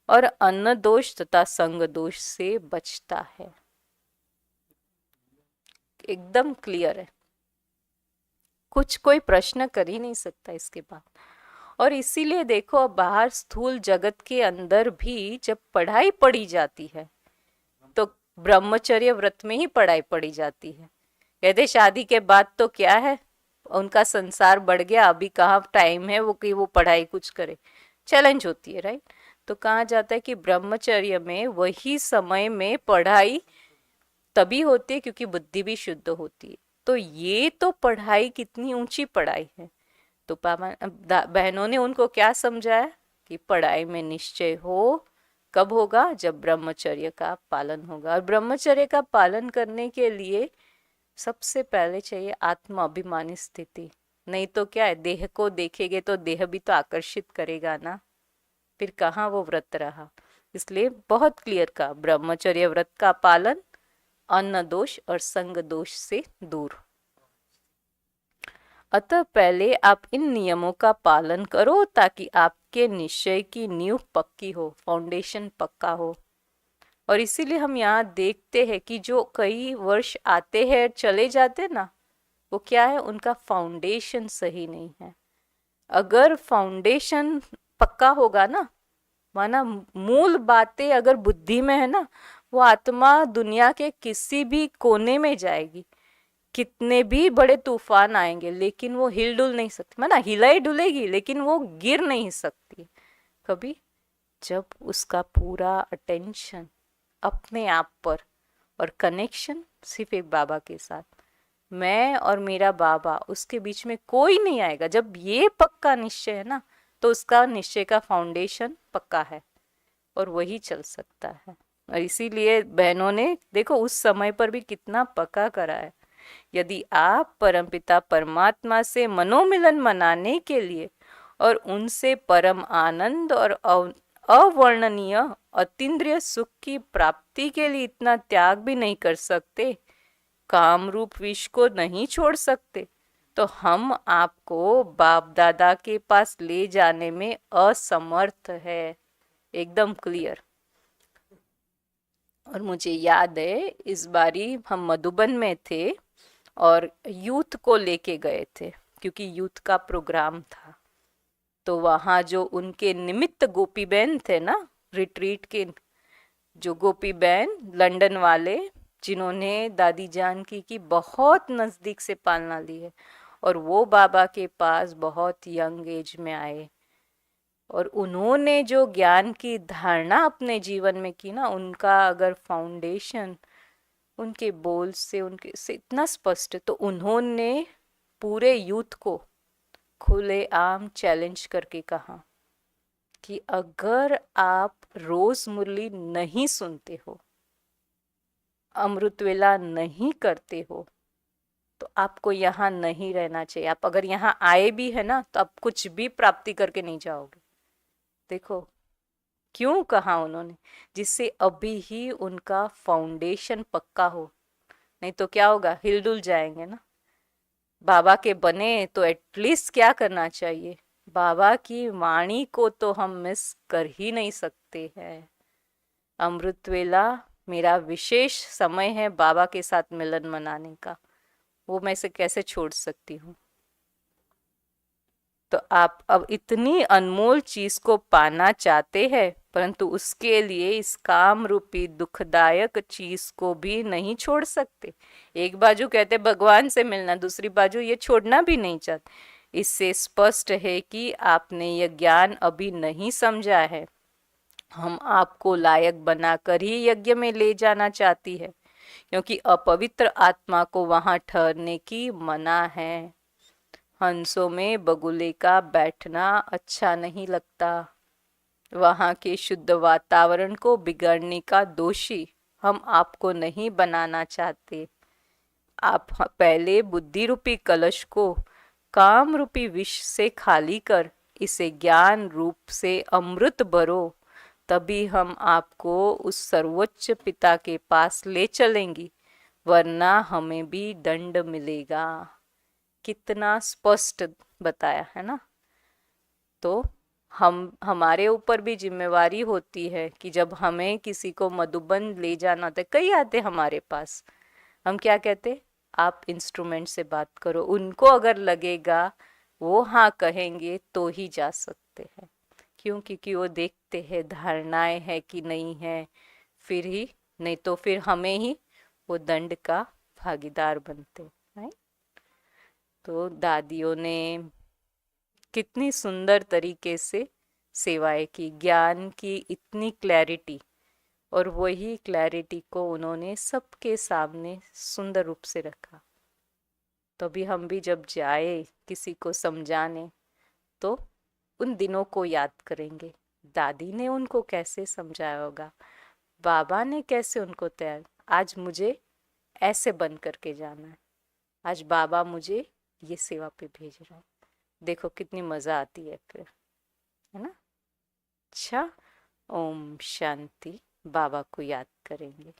S5: और अन्न दोष तथा संग दोष से बचता है। एकदम क्लियर है, कुछ कोई प्रश्न कर ही नहीं सकता इसके बाद। और इसीलिए देखो अब बाहर स्थूल जगत के अंदर भी जब पढ़ाई पढ़ी जाती है तो ब्रह्मचर्य व्रत में ही पढ़ाई पढ़ी जाती है। कहते शादी के बाद तो क्या है, उनका संसार बढ़ गया, अभी कहाँ टाइम है वो कि वो पढ़ाई कुछ करे, चैलेंज होती है, राइट। तो कहा जाता है कि ब्रह्मचर्य में वही समय में पढ़ाई तभी होती है क्योंकि बुद्धि भी शुद्ध होती है। तो ये तो पढ़ाई कितनी ऊंची पढ़ाई है। तो बहनों ने उनको क्या समझाया कि पढ़ाई में निश्चय हो कब होगा, जब ब्रह्मचर्य का पालन होगा। और ब्रह्मचर्य का पालन करने के लिए सबसे पहले चाहिए आत्म अभिमानी स्थिति, नहीं तो क्या है, देह को देखेंगे तो देह भी तो आकर्षित करेगा ना, फिर कहाँ वो व्रत रहा। इसलिए बहुत क्लियर का ब्रह्मचर्य व्रत का पालन, अन्न दोष और संग दोष से दूर। अतः पहले आप इन नियमों का पालन करो ताकि आपके निश्चय की नींव पक्की हो, फाउंडेशन पक्का हो। और इसीलिए हम यहाँ देखते हैं कि जो कई वर्ष आते हैं चले जाते ना, वो क्या है, उनका फाउंडेशन सही नहीं है। अगर फाउंडेशन पक्का होगा ना, माना मूल बातें अगर बुद्धि में है ना, वो आत्मा दुनिया के किसी भी कोने में जाएगी, कितने भी बड़े तूफान आएंगे लेकिन वो हिल डुल नहीं सकती, माना हिलाई डुलेगी लेकिन वो गिर नहीं सकती कभी, जब उसका पूरा अटेंशन अपने आप पर और कनेक्शन सिर्फ एक बाबा के साथ, मैं और मेरा बाबा, उसके बीच में कोई नहीं आएगा। जब ये पक्का निश्चय है ना, तो उसका निश्चय का फाउंडेशन पक्का है और वही चल सकता है। और इसीलिए बहनों ने देखो उस समय पर भी कितना पक्का करा है। यदि आप परमपिता परमात्मा से मनोमिलन मनाने के लिए और उनसे परम आनंद और अवर्णनीय अतीन्द्रिय सुख की प्राप्ति के लिए इतना त्याग भी नहीं कर सकते, काम रूप विष को नहीं छोड़ सकते, तो हम आपको बाप दादा के पास ले जाने में असमर्थ है, एकदम क्लियर। और मुझे याद है इस बारी हम मधुबन में थे और यूथ को लेके गए थे, क्योंकि यूथ का प्रोग्राम था। तो वहाँ जो उनके निमित्त गोपी बहन थे ना, रिट्रीट के जो गोपी बहन लंदन वाले, जिन्होंने दादी जानकी की बहुत नज़दीक से पालना ली है, और वो बाबा के पास बहुत यंग एज में आए, और उन्होंने जो ज्ञान की धारणा अपने जीवन में की ना, उनका अगर फाउंडेशन उनके बोल से, उनके से इतना स्पष्ट है, तो उन्होंने पूरे यूथ को खुलेआम चैलेंज करके कहा कि अगर आप रोज मुरली नहीं सुनते हो, अमृत वेला नहीं करते हो, तो आपको यहाँ नहीं रहना चाहिए। आप अगर यहाँ आए भी है ना, तो आप कुछ भी प्राप्ति करके नहीं जाओगे। देखो क्यों कहा उन्होंने, जिससे अभी ही उनका फाउंडेशन पक्का हो, नहीं तो क्या होगा, हिलडुल जाएंगे ना। बाबा के बने तो एटलीस्ट क्या करना चाहिए, बाबा की वाणी को तो हम मिस कर ही नहीं सकते हैं। अमृत वेला मेरा विशेष समय है बाबा के साथ मिलन मनाने का, वो मैं से कैसे छोड़ सकती हूँ। तो आप अब इतनी अनमोल चीज को पाना चाहते हैं, परंतु उसके लिए इस काम रूपी दुखदायक चीज को भी नहीं छोड़ सकते। एक बाजू कहते भगवान से मिलना, दूसरी बाजू ये छोड़ना भी नहीं चाहते। इससे स्पष्ट है कि आपने यह ज्ञान अभी नहीं समझा है। हम आपको लायक बनाकर ही यज्ञ में ले जाना चाहती है, क्योंकि अपवित्र आत्मा को वहां ठहरने की मना है। हंसों में बगुले का बैठना अच्छा नहीं लगता। वहां के शुद्ध वातावरण को बिगाड़ने का दोषी हम आपको नहीं बनाना चाहते। आप पहले बुद्धि रूपी कलश को काम रूपी विष से खाली कर इसे ज्ञान रूप से अमृत भरो, तभी हम आपको उस सर्वोच्च पिता के पास ले चलेंगी, वरना हमें भी दंड मिलेगा। कितना स्पष्ट बताया है ना। तो हमारे ऊपर भी जिम्मेवारी होती है कि जब हमें किसी को मधुबन ले जाना होता है, कई आते हमारे पास, हम क्या कहते, आप इंस्ट्रूमेंट से बात करो, उनको अगर लगेगा वो हाँ कहेंगे तो ही जा सकते हैं। क्यों? क्योंकि वो देखते हैं धारणाएं है कि नहीं है, फिर ही, नहीं तो फिर हमें ही वो दंड का भागीदार बनते हैं। तो दादियों ने कितनी सुंदर तरीके से सेवाएं की, ज्ञान की इतनी क्लैरिटी, और वही क्लैरिटी को उन्होंने सबके सामने सुंदर रूप से रखा। तो भी हम भी जब जाए किसी को समझाने, तो उन दिनों को याद करेंगे, दादी ने उनको कैसे समझाया होगा, बाबा ने कैसे उनको तैयार, आज मुझे ऐसे बन करके जाना है, आज बाबा मुझे ये सेवा पे भेज रहा हूँ। देखो कितनी मजा आती है फिर, है ना। अच्छा, ओम शांति। बाबा को याद करेंगे।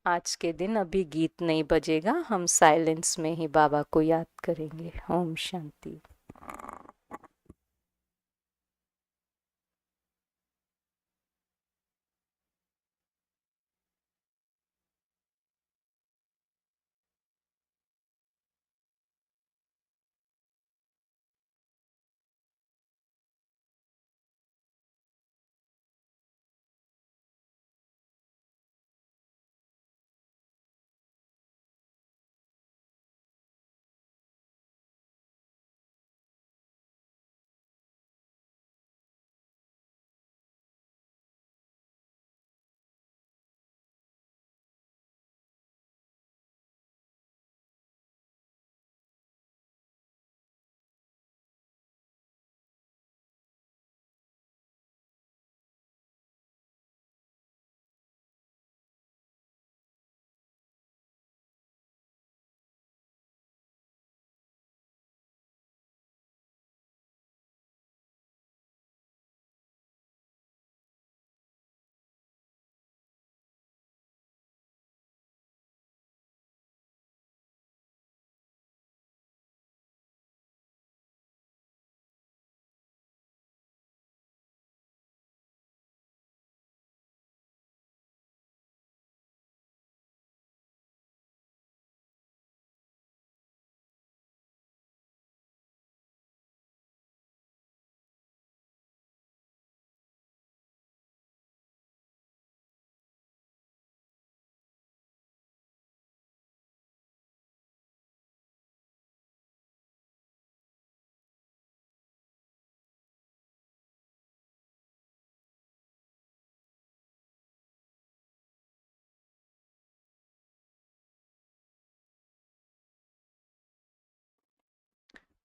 S5: आज के दिन अभी गीत नहीं बजेगा, हम साइलेंस में ही बाबा को याद करेंगे। ओम शांति।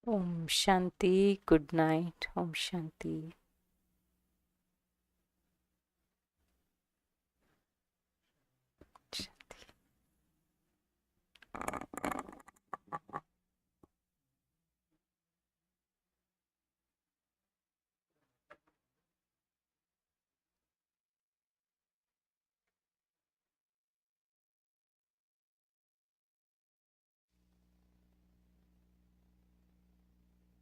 S5: ओम शांति। Good night. ओम शांति। शांति।